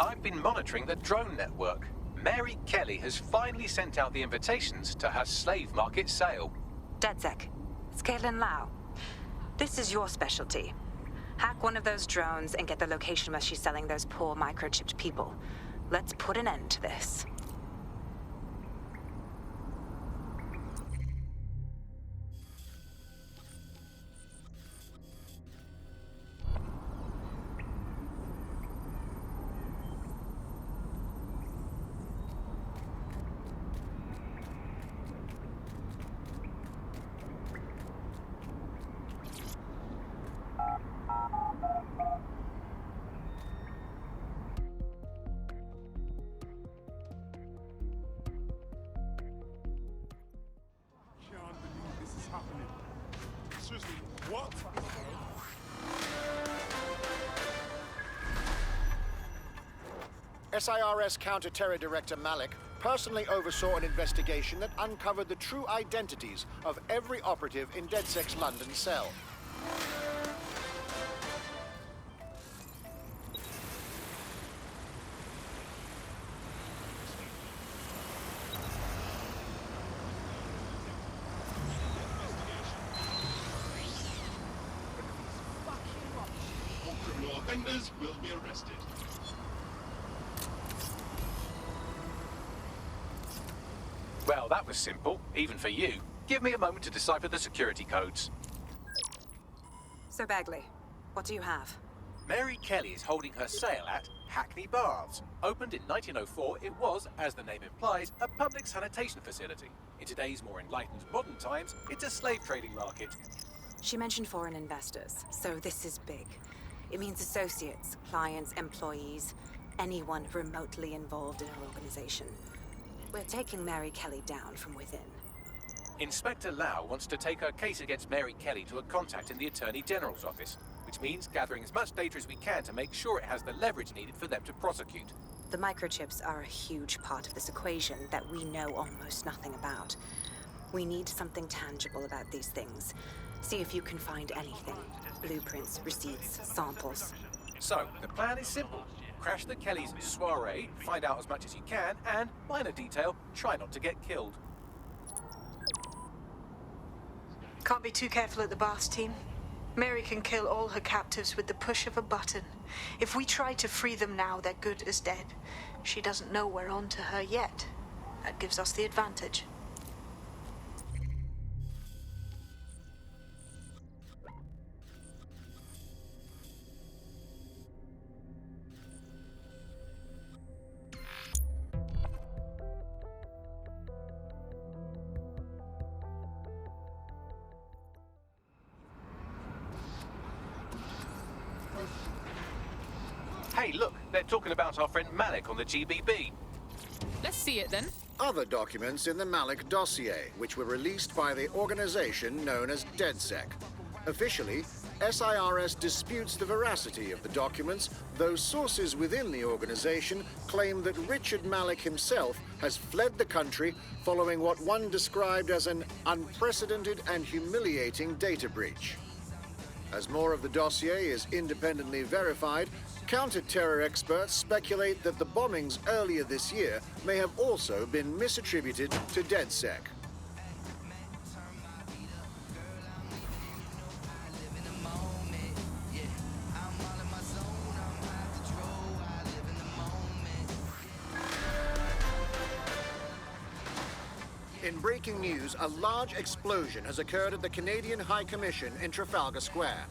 I've been monitoring the drone network. Mary Kelly has finally sent out the invitations to her slave market sale. DedSec, it's Caitlin Lau. This is your specialty. Hack one of those drones and get the location where she's selling those poor microchipped people. Let's put an end to this. What? SIRS Counter-Terror Director Malik personally oversaw an investigation that uncovered the true identities of every operative in DedSec's London cell. Criminal offenders will be arrested. Well, that was simple, even for you. Give me a moment to decipher the security codes. So Bagley, what do you have? Mary Kelly is holding her sale at Hackney Baths. Opened in 1904, it was, as the name implies, a public sanitation facility. In today's more enlightened modern times, it's a slave trading market. She mentioned foreign investors, so this is big. It means associates, clients, employees, anyone remotely involved in her organization. We're taking Mary Kelly down from within. Inspector Lau wants to take her case against Mary Kelly to a contact in the Attorney General's office, which means gathering as much data as we can to make sure it has the leverage needed for them to prosecute. The microchips are a huge part of this equation that we know almost nothing about. We need something tangible about these things. See if you can find anything. Blueprints, receipts, samples. So, the plan is simple. Crash the Kellys' soiree, find out as much as you can, and, minor detail, try not to get killed. Can't be too careful at the Baths team. Mary can kill all her captives with the push of a button. If we try to free them now, they're good as dead. She doesn't know we're on to her yet. That gives us the advantage. Hey, look, they're talking about our friend Malik on the GBB. Let's see it then. Other documents in the Malik dossier, which were released by the organization known as DedSec. Officially, SIRS disputes the veracity of the documents, though sources within the organization claim that Richard Malik himself has fled the country following what one described as an unprecedented and humiliating data breach. As more of the dossier is independently verified, counter-terror experts speculate that the bombings earlier this year may have also been misattributed to DedSec. In breaking news, a large explosion has occurred at the Canadian High Commission in Trafalgar Square.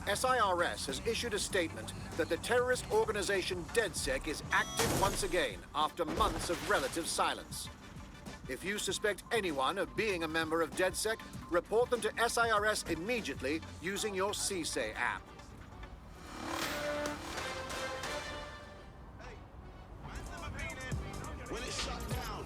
SIRS has issued a statement that the terrorist organization DedSec is active once again after months of relative silence. If you suspect anyone of being a member of DedSec, report them to SIRS immediately using your CSAY app. When it's shut down.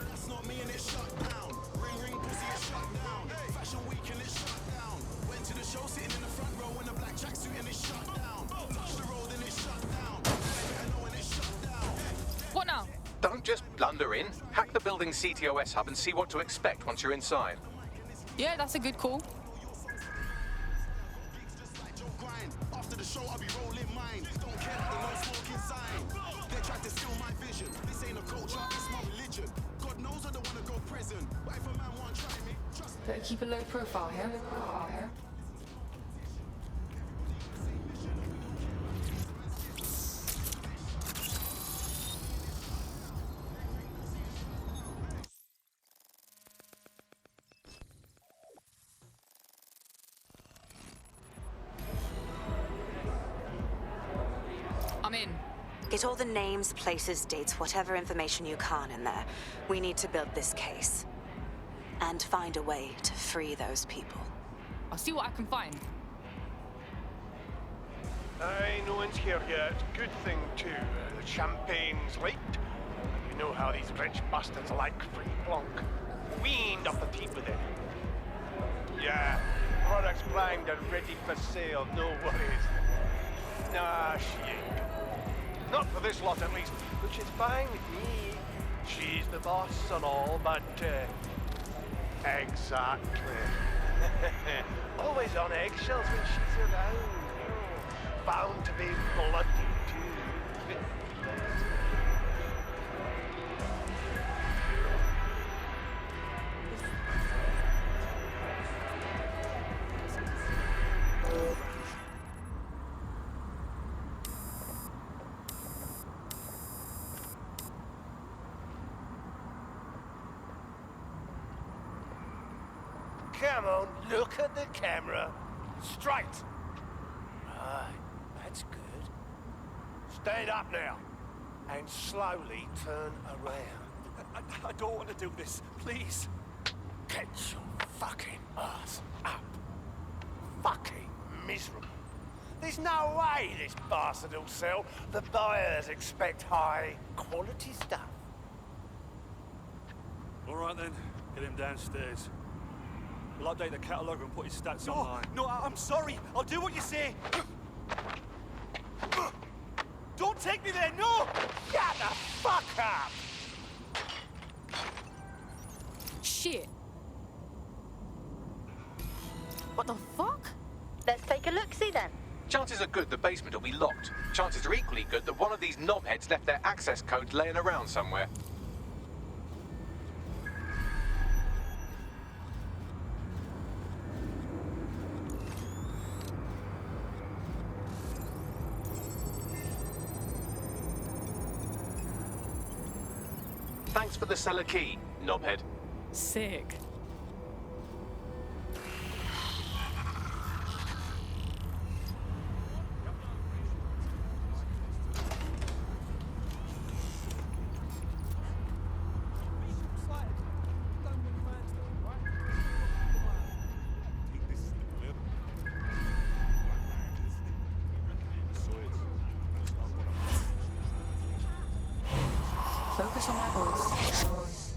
That's not me and it's shut down. Ring ring pussy is shut down. Fashion week and it's shut down. Went to the show sitting in the front row in a black tracksuit and it's shut down. Touch the road and it's shut down. I know and it's shut down. What now? Don't just blunder in. Hack the building's CTOS hub and see what to expect once you're inside. Yeah, that's a good call. fine. After the show, I'll be rolling mine. Don't care that the no smoking sign. They tried to steal my vision. This ain't a culture, it's my religion. God knows I don't wanna go prison. But if a man won't try me, trust me. Better keep a low profile here. I'm in. Get all the names, places, dates, whatever information you can in there. We need to build this case. And find a way to free those people. I'll see what I can find. Aye, no one's here yet. Good thing, too. The champagne's late. You know how these rich bastards like free plonk. We ain't up a peep with it. Yeah, products primed and ready for sale, no worries. Nah, she ain't. Not for this lot, at least, which is fine with me. She's the boss and all, but, exactly. Always on eggshells when she's around. Bound to be bloody, too. Come on, look at the camera. Straight. Right, that's good. Stand up now. And slowly turn around. I don't want to do this, please. Get your fucking ass up. Fucking miserable. There's no way this bastard will sell. The buyers expect high quality stuff. All right then, get him downstairs. We'll update the catalogue and put his stats online. No, I'm sorry. I'll do what you say. Don't take me there, no! Shut the fuck up! Shit. What the fuck? Let's take a look-see then. Chances are good the basement will be locked. Chances are equally good that one of these knobheads left their access codes laying around somewhere. Thanks for the cellar key, knobhead. Sick. Focus on my voice.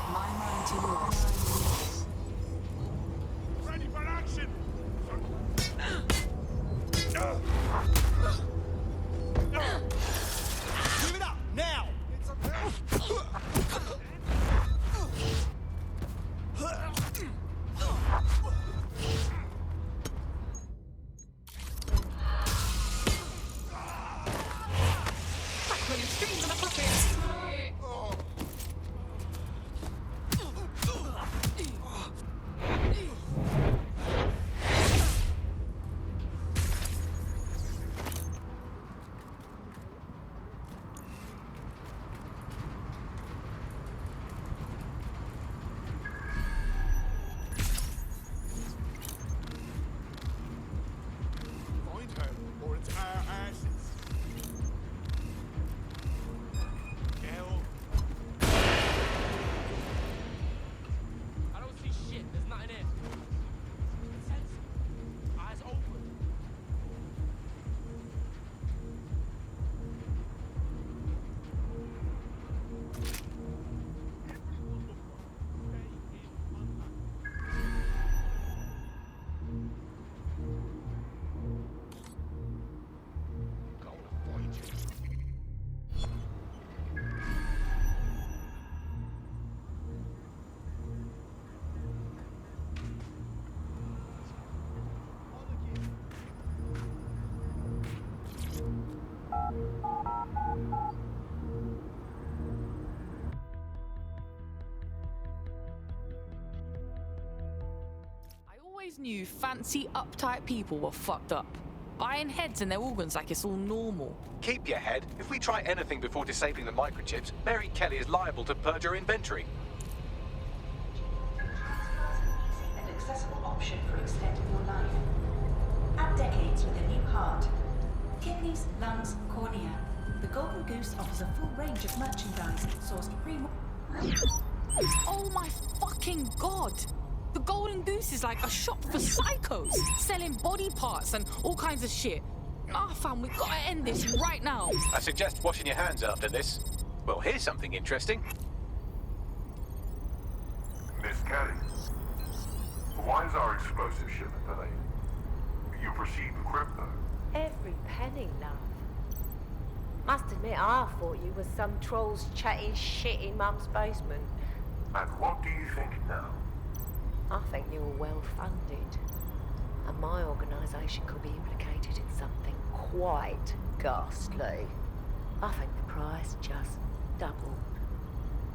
My mind to yours. Ready for action! Give it up, now! always knew fancy, uptight people were fucked up. Buying heads and their organs like it's all normal. Keep your head. If we try anything before disabling the microchips, Mary Kelly is liable to purge her inventory. An accessible option for extending your life. Add decades with a new heart. Kidneys, lungs, cornea. The Golden Goose offers a full range of merchandise sourced Oh my fucking god! The Golden Goose is like a shop for psychos, selling body parts and all kinds of shit. Nah, fam, we gotta end this right now. I suggest washing your hands after this. Well, here's something interesting. Miss Kelly, why is our explosive shipment delayed? You've received the crypto. Every penny, love. Must admit, I thought you was some trolls chatting shit in Mum's basement. And what do you think now? I think you're well funded. And my organisation could be implicated in something quite ghastly. I think the price just doubled.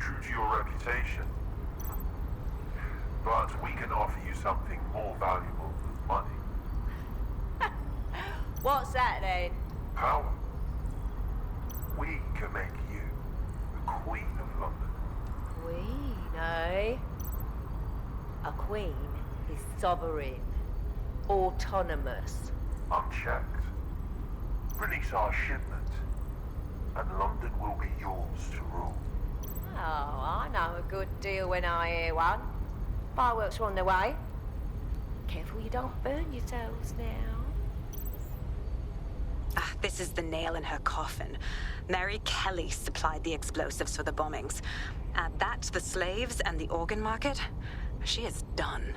True to your reputation. But we can offer you something more valuable than money. What's that then? Power. We can make you the Queen of London. Queen, eh? A queen is sovereign, autonomous. Unchecked. Release our shipment, and London will be yours to rule. Oh, I know a good deal when I hear one. Fireworks are on their way. Careful you don't burn yourselves now. This is the nail in her coffin. Mary Kelly supplied the explosives for the bombings. Add that to the slaves and the organ market, she is done.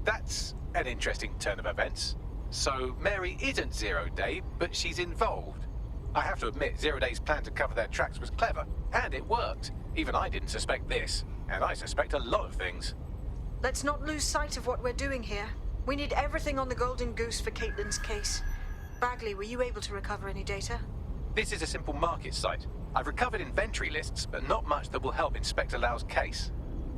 That's an interesting turn of events. So Mary isn't Zero Day, but she's involved. I have to admit, Zero Day's plan to cover their tracks was clever, and it worked. Even I didn't suspect this, and I suspect a lot of things. Let's not lose sight of what we're doing here. We need everything on the Golden Goose for Caitlin's case. Bagley, were you able to recover any data? This is a simple market site. I've recovered inventory lists, but not much that will help Inspector Lau's case.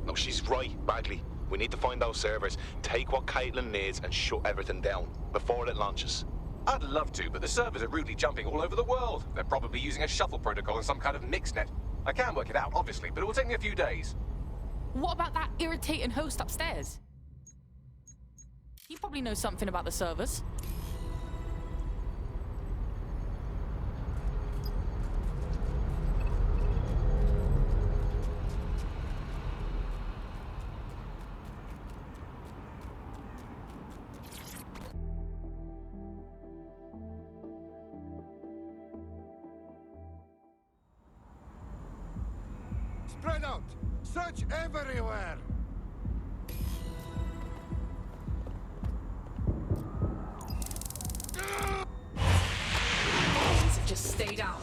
No, she's right, Bagley. We need to find those servers, take what Caitlin needs, and shut everything down before it launches. I'd love to, but the servers are rudely jumping all over the world. They're probably using a shuffle protocol and some kind of mixnet. I can work it out, obviously, but it will take me a few days. What about that irritating host upstairs? He probably knows something about the servers. Spread out! Search everywhere! Just stay down.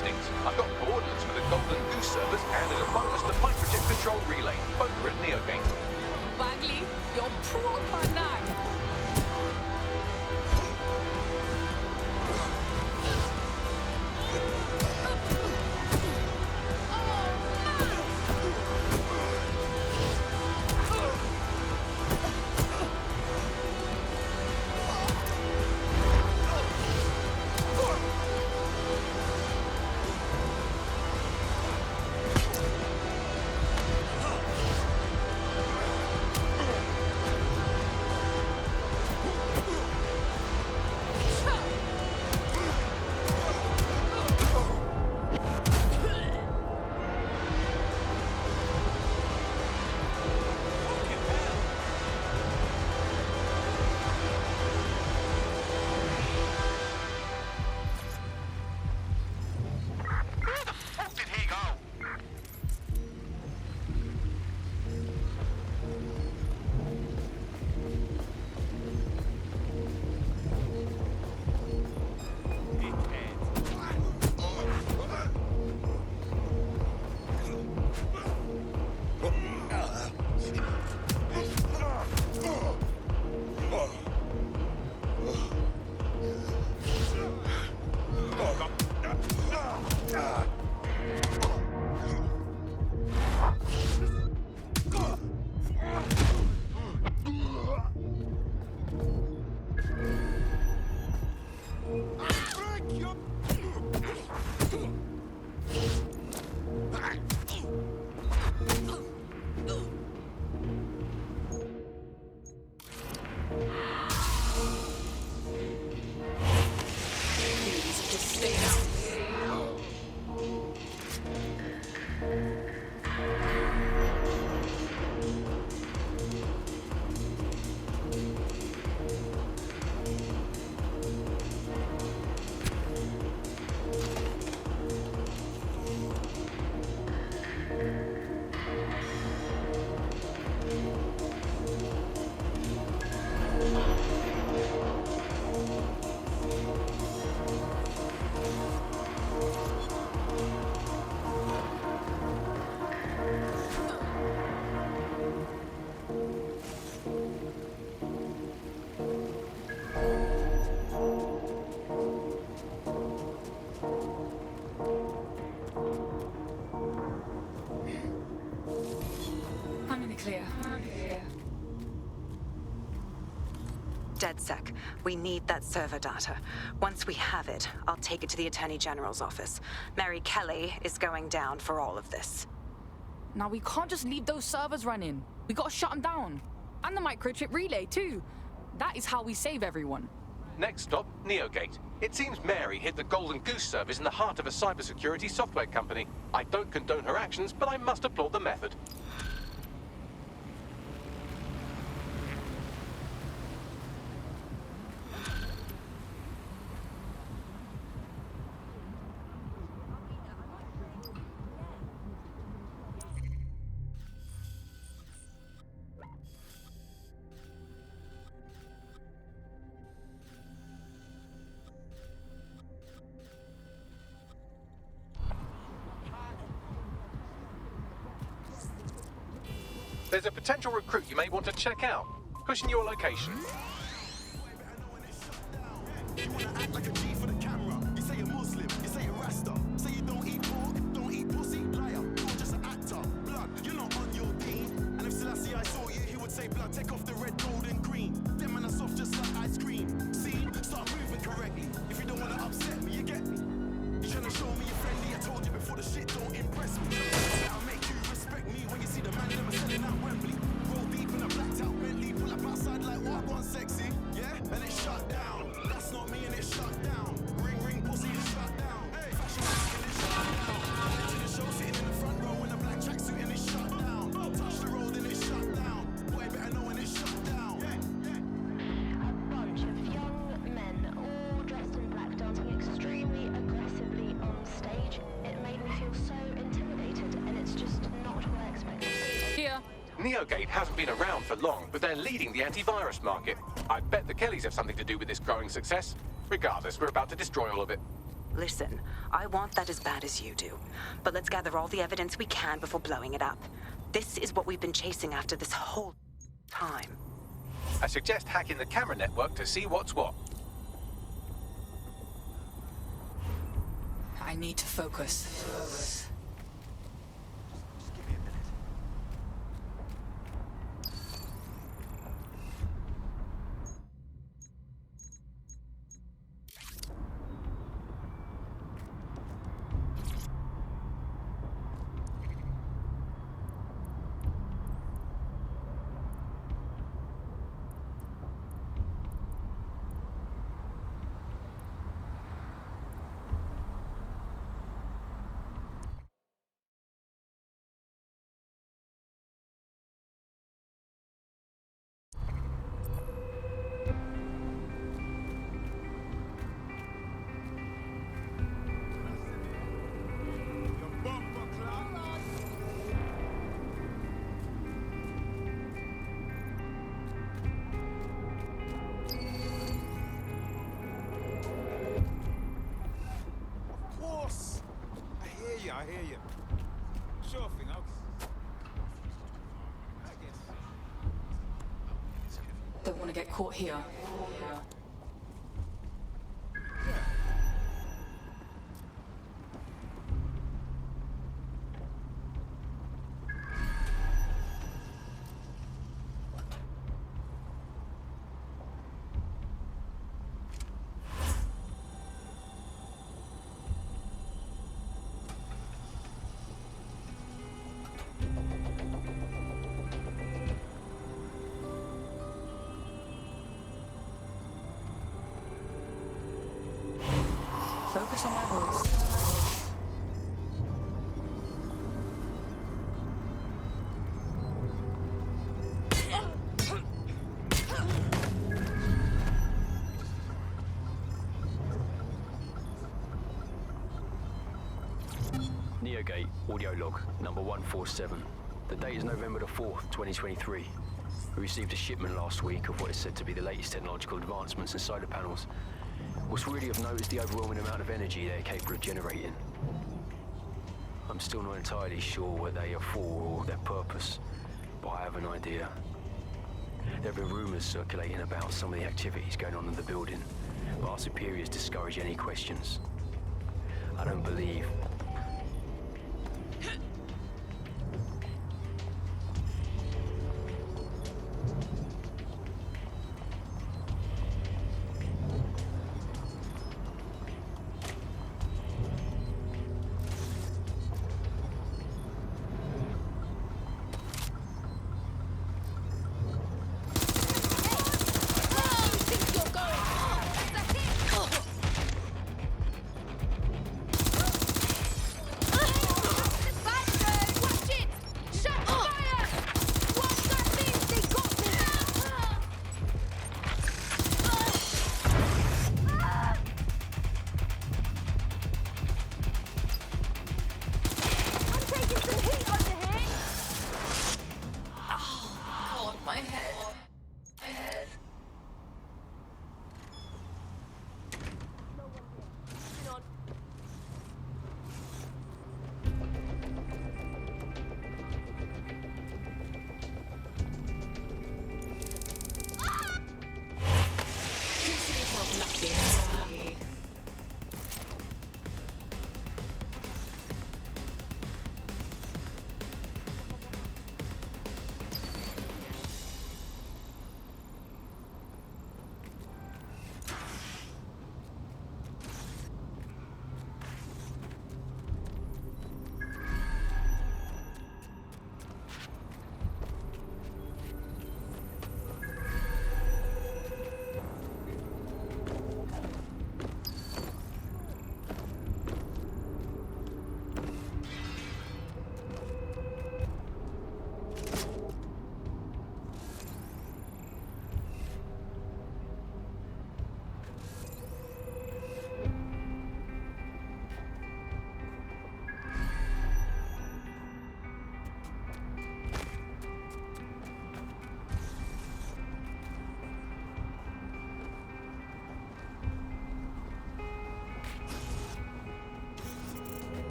listings. I've got coordinates for the Golden Goose servers and there's a bonus to microchip control relay. Both are at Neogate. Bagley, you're proper nag. DedSec, we need that server data. Once we have it, I'll take it to the Attorney General's office. Mary Kelly is going down for all of this. Now, we can't just leave those servers running. We gotta shut them down. And the microchip relay, too. That is how we save everyone. Next stop, Neogate. It seems Mary hid the Golden Goose service in the heart of a cybersecurity software company. I don't condone her actions, but I must applaud the method. There's a potential recruit you may want to check out. Pushing your location. You wanna act like a G for the camera. You say you're Muslim, you say you're Rasta. Say you don't eat pork, don't eat pussy, liar. You're just an actor. Blood, you're not on your dean. And if Selassie I saw you, he would say, blood, take off the red, gold and green. Them and are soft just like ice cream. See, start moving correctly. If you don't wanna upset me, you get me. You tryna show me you're friendly, I told you before the shit don't impress me. I'll make you respect me when you see the man never selling out Wembley. Roll deep in a blacked out Bentley, pull up outside like what one sexy, yeah? And it's shut down. That's not me and it's shut down. Ring ring pussy is shut down. Hey, fashion week and it's shut down. Went to the show sitting in the front row in a black tracksuit and it's shut down. Touch the road and it's shut down. Boy better know when it's shut down. A bunch of young men, all dressed in black, dancing extremely aggressively on stage. It made me feel so intimidated, and it's just not what I expected. Here. Neogate hasn't been around for long, but they're leading the antivirus market. I bet the Kellys have something to do with this growing success. Regardless, we're about to destroy all of it. Listen, I want that as bad as you do. But let's gather all the evidence we can before blowing it up. This is what we've been chasing after this whole time. I suggest hacking the camera network to see what's what. I need to focus. I hear you. Sure thing, I guess. Don't want to get caught here. Focus on my voice. Neogate, audio log, number 147. The date is November the 4th, 2023. We received a shipment last week of what is said to be the latest technological advancements in solar panels. What's really of note is the overwhelming amount of energy they're capable of generating. I'm still not entirely sure what they are for or their purpose, but I have an idea. There have been rumors circulating about some of the activities going on in the building, but our superiors discourage any questions. I don't believe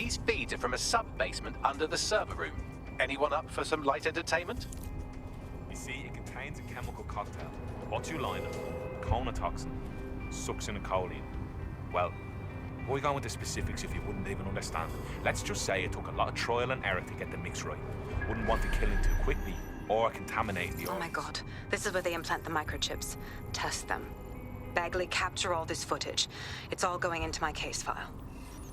These feeds are from a sub-basement under the server room. Anyone up for some light entertainment? You see, it contains a chemical cocktail. Botulinum, conotoxin, succinylcholine. Well, why go into specifics if you wouldn't even understand? Let's just say it took a lot of trial and error to get the mix right. Wouldn't want to kill him too quickly or contaminate the Oh my god. This is where they implant the microchips. Test them. Bagley, capture all this footage. It's all going into my case file.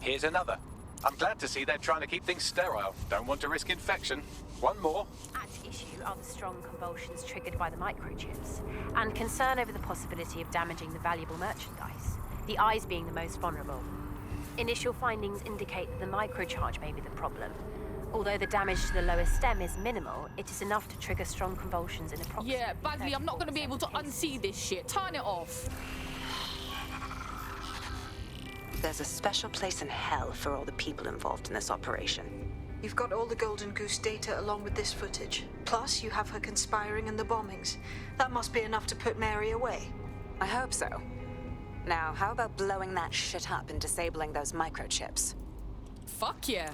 Here's another. I'm glad to see they're trying to keep things sterile. Don't want to risk infection. One more. At issue are the strong convulsions triggered by the microchips, and concern over the possibility of damaging the valuable merchandise, the eyes being the most vulnerable. Initial findings indicate that the microcharge may be the problem. Although the damage to the lower stem is minimal, it is enough to trigger strong convulsions in approximately... Yeah, Bagley, I'm not going to be able to unsee this shit. Turn it off. There's a special place in hell for all the people involved in this operation. You've got all the Golden Goose data along with this footage. Plus, you have her conspiring in the bombings. That must be enough to put Mary away. I hope so. Now, how about blowing that shit up and disabling those microchips? Fuck yeah.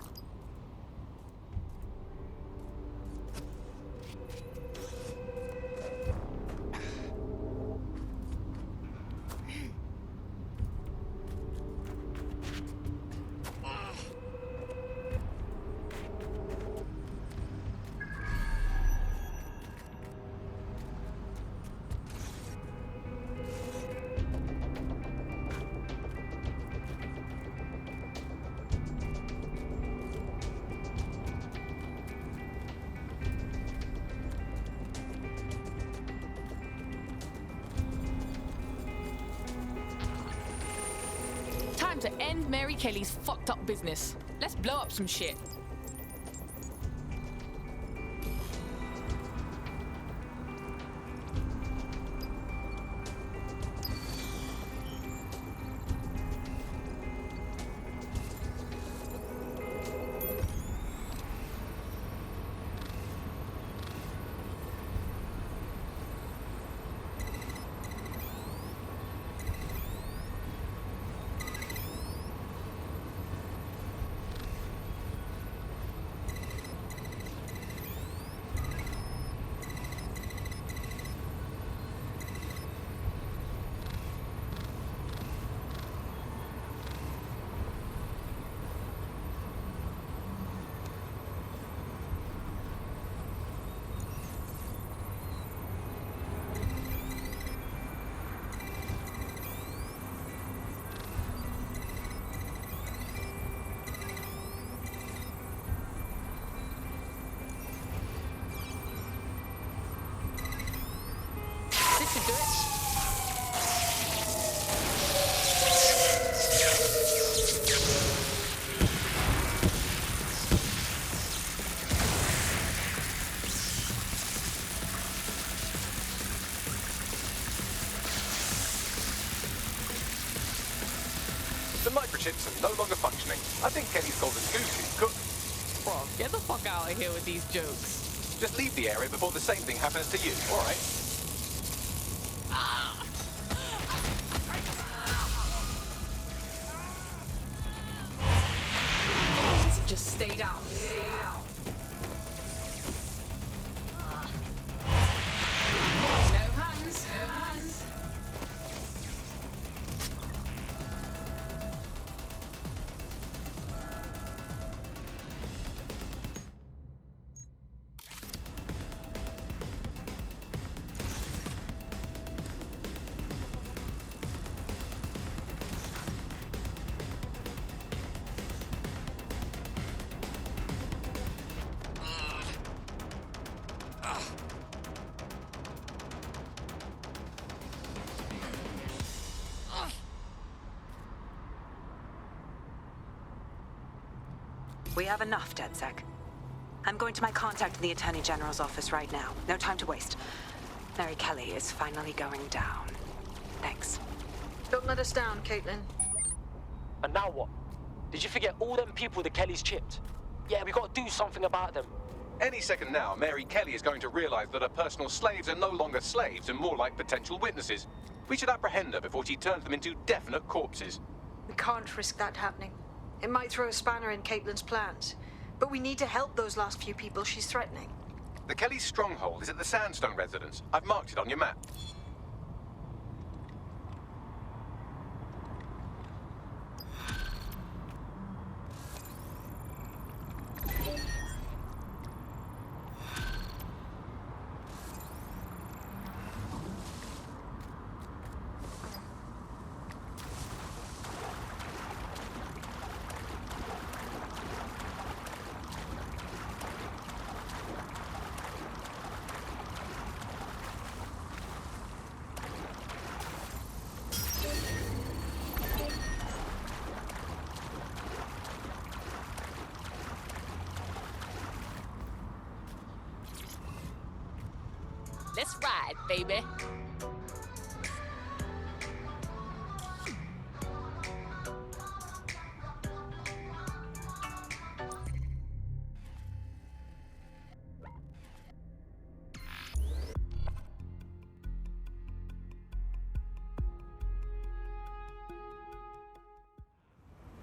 Time to end Mary Kelly's fucked up business. Let's blow up some shit. Do it. The microchips are no longer functioning. I think Kelly's Golden Goose is cooked. Bro, get the fuck out of here with these jokes. Just leave the area before the same thing happens to you, all right? Just stay down. Stay down. No hands. No hands. We have enough, DedSec. I'm going to my contact in the Attorney General's office right now. No time to waste. Mary Kelly is finally going down. Thanks. Don't let us down, Caitlin. And now what? Did you forget all them people the Kellys chipped? Yeah, we gotta do something about them. Any second now, Mary Kelly is going to realize that her personal slaves are no longer slaves and more like potential witnesses. We should apprehend her before she turns them into definite corpses. We can't risk that happening. It might throw a spanner in Caitlin's plans, but we need to help those last few people she's threatening. The Kelly's stronghold is at the Sandstone residence. I've marked it on your map. Let's ride, baby.